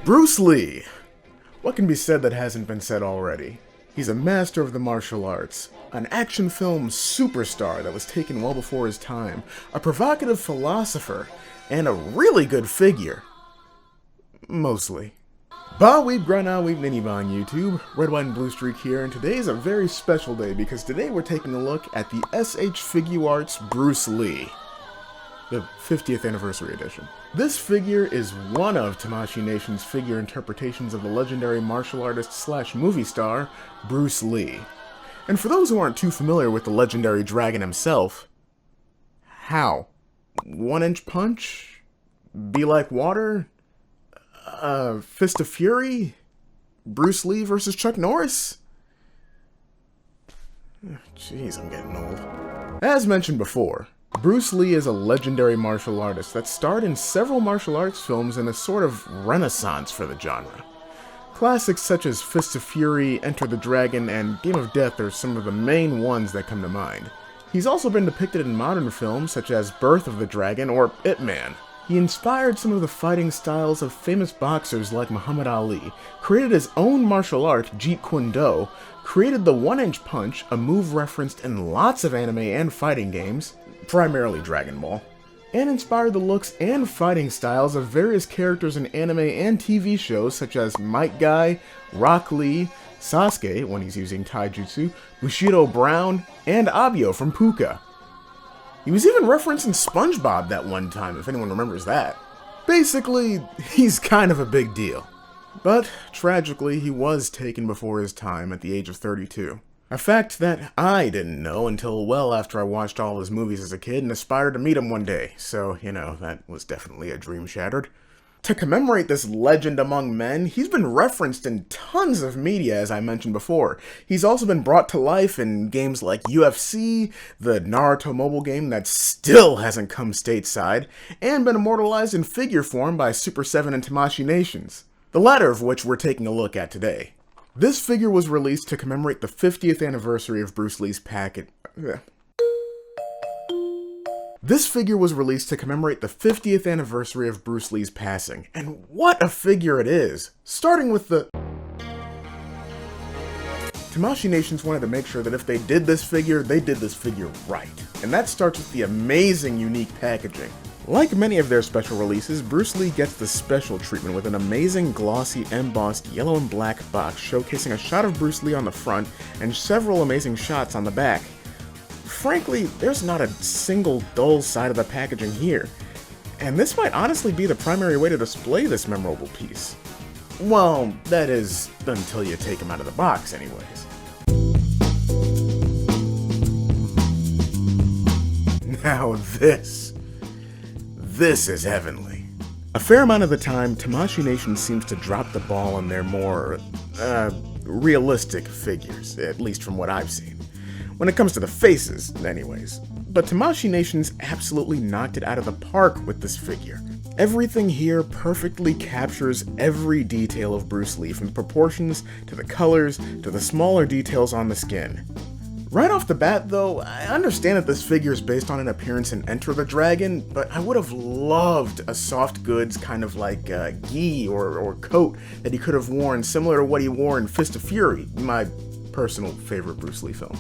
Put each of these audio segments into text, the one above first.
Bruce Lee! What can be said that hasn't been said already? He's a master of the martial arts, an action film superstar that was taken well before his time, a provocative philosopher, and a really good figure. Mostly. Ba weeb grana weeb ninny on YouTube, RedWhiteandBluestreak here, and today is a very special day because today we're taking a look at the SH Figuarts Bruce Lee, the 50th anniversary edition. This figure is one of Tamashii Nations' figure interpretations of the legendary martial artist slash movie star, Bruce Lee. And for those who aren't too familiar with the legendary dragon himself, how? 1-inch punch? Be like water? Fist of Fury? Bruce Lee versus Chuck Norris? Jeez, I'm getting old. As mentioned before, Bruce Lee is a legendary martial artist that starred in several martial arts films in a sort of renaissance for the genre. Classics such as Fist of Fury, Enter the Dragon, and Game of Death are some of the main ones that come to mind. He's also been depicted in modern films such as Birth of the Dragon or Ip Man. He inspired some of the fighting styles of famous boxers like Muhammad Ali, created his own martial art, Jeet Kune Do, created the 1-inch punch, a move referenced in lots of anime and fighting games, primarily Dragon Ball, and inspired the looks and fighting styles of various characters in anime and TV shows such as Might Guy, Rock Lee, Sasuke when he's using Taijutsu, Bushido Brown, and Abio from Puka. He was even referenced in SpongeBob that one time, if anyone remembers that. Basically, he's kind of a big deal. But, tragically, he was taken before his time at the age of 32. A fact that I didn't know until well after I watched all his movies as a kid and aspired to meet him one day, so, you know, that was definitely a dream shattered. To commemorate this legend among men, he's been referenced in tons of media, as I mentioned before. He's also been brought to life in games like UFC, the Naruto mobile game that still hasn't come stateside, and been immortalized in figure form by Super 7 and Tamashii Nations, the latter of which we're taking a look at today. This figure was released to commemorate the 50th anniversary of Bruce Lee's passing, and what a figure it is! Starting with the... Tamashii Nations wanted to make sure that if they did this figure, they did this figure right. And that starts with the amazing unique packaging. Like many of their special releases, Bruce Lee gets the special treatment with an amazing glossy embossed yellow and black box showcasing a shot of Bruce Lee on the front and several amazing shots on the back. Frankly, there's not a single dull side of the packaging here, and this might honestly be the primary way to display this memorable piece. Well, that is, until you take him out of the box anyways. Now this is heavenly. A fair amount of the time, Tamashii Nation seems to drop the ball on their more, realistic figures, at least from what I've seen. When it comes to the faces, anyways. But Tamashii Nations absolutely knocked it out of the park with this figure. Everything here perfectly captures every detail of Bruce Lee, from the proportions, to the colors, to the smaller details on the skin. Right off the bat, though, I understand that this figure is based on an appearance in Enter the Dragon, but I would have loved a soft goods kind of like gi or coat that he could have worn, similar to what he wore in Fist of Fury, my personal favorite Bruce Lee film.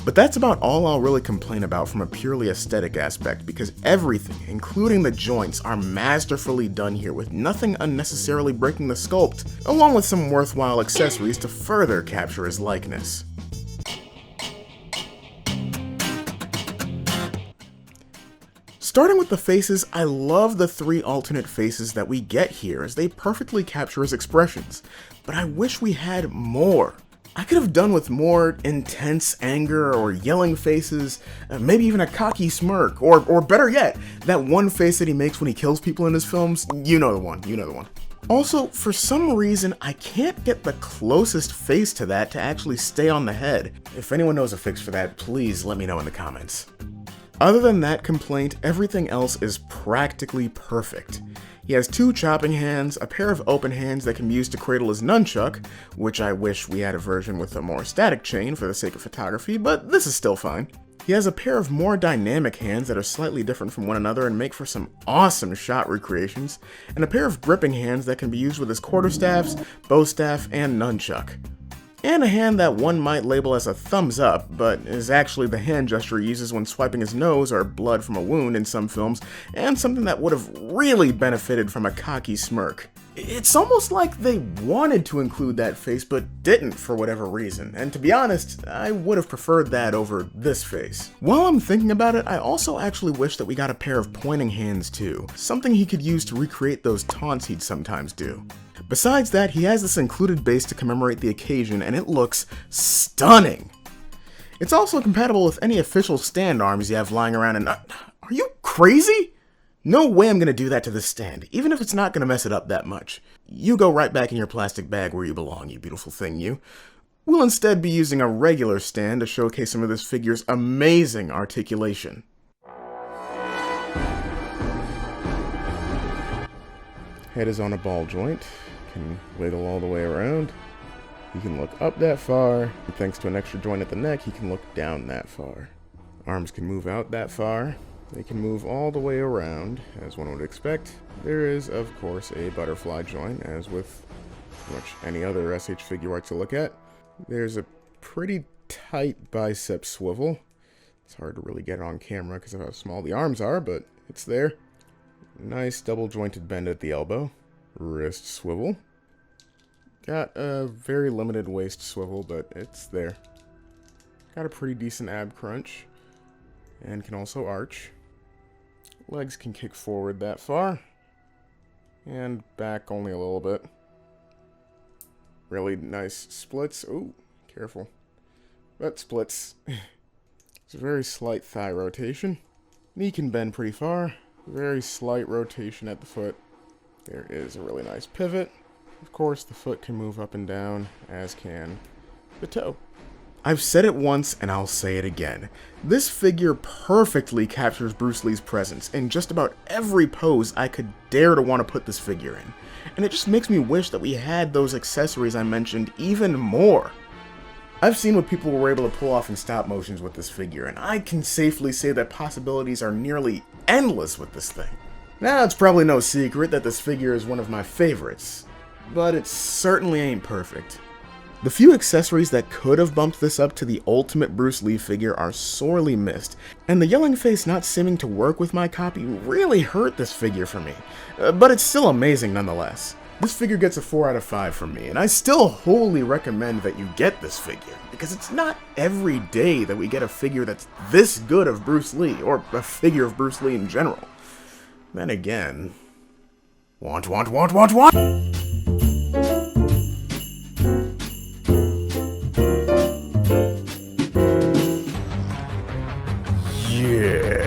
But that's about all I'll really complain about from a purely aesthetic aspect, because everything, including the joints, are masterfully done here with nothing unnecessarily breaking the sculpt, along with some worthwhile accessories to further capture his likeness. Starting with the faces, I love the 3 alternate faces that we get here as they perfectly capture his expressions, but I wish we had more. I could have done with more intense anger or yelling faces, maybe even a cocky smirk, or better yet, that one face that he makes when he kills people in his films. You know the one. Also, for some reason, I can't get the closest face to that to actually stay on the head. If anyone knows a fix for that, please let me know in the comments. Other than that complaint, everything else is practically perfect. He has 2 chopping hands, a pair of open hands that can be used to cradle his nunchuck, which I wish we had a version with a more static chain for the sake of photography, but this is still fine. He has a pair of more dynamic hands that are slightly different from one another and make for some awesome shot recreations, and a pair of gripping hands that can be used with his quarterstaffs, bowstaff, and nunchuck. And a hand that one might label as a thumbs up, but is actually the hand gesture he uses when swiping his nose or blood from a wound in some films, and something that would have really benefited from a cocky smirk. It's almost like they wanted to include that face but didn't for whatever reason, and to be honest, I would have preferred that over this face. While I'm thinking about it, I also actually wish that we got a pair of pointing hands too, something he could use to recreate those taunts he'd sometimes do. Besides that, he has this included base to commemorate the occasion, and it looks stunning! It's also compatible with any official stand arms you have lying around, and are you crazy? No way I'm gonna do that to this stand, even if it's not gonna mess it up that much. You go right back in your plastic bag where you belong, you beautiful thing, you. We'll instead be using a regular stand to showcase some of this figure's amazing articulation. Head is on a ball joint, can wiggle all the way around. He can look up that far, and thanks to an extra joint at the neck, he can look down that far. Arms can move out that far. They can move all the way around, as one would expect. There is, of course, a butterfly joint, as with pretty much any other SH Figuarts to look at. There's a pretty tight bicep swivel. It's hard to really get it on camera because of how small the arms are, but it's there. Nice double jointed bend at the elbow. Wrist swivel. Got a very limited waist swivel, but it's there. Got a pretty decent ab crunch, and can also arch. Legs can kick forward that far, and back only a little bit. Really nice splits. Ooh, careful. But splits. It's a very slight thigh rotation. Knee can bend pretty far. Very slight rotation at the foot. There is a really nice pivot. Of course, the foot can move up and down, as can the toe. I've said it once and I'll say it again. This figure perfectly captures Bruce Lee's presence in just about every pose I could dare to want to put this figure in. And it just makes me wish that we had those accessories I mentioned even more. I've seen what people were able to pull off in stop motions with this figure, and I can safely say that possibilities are nearly endless with this thing. Now, it's probably no secret that this figure is one of my favorites, but it certainly ain't perfect. The few accessories that could have bumped this up to the ultimate Bruce Lee figure are sorely missed, and the yelling face not seeming to work with my copy really hurt this figure for me, but it's still amazing nonetheless. This figure gets a 4 out of 5 from me, and I still wholly recommend that you get this figure, because it's not every day that we get a figure that's this good of Bruce Lee, or a figure of Bruce Lee in general. Then again, want. Yeah.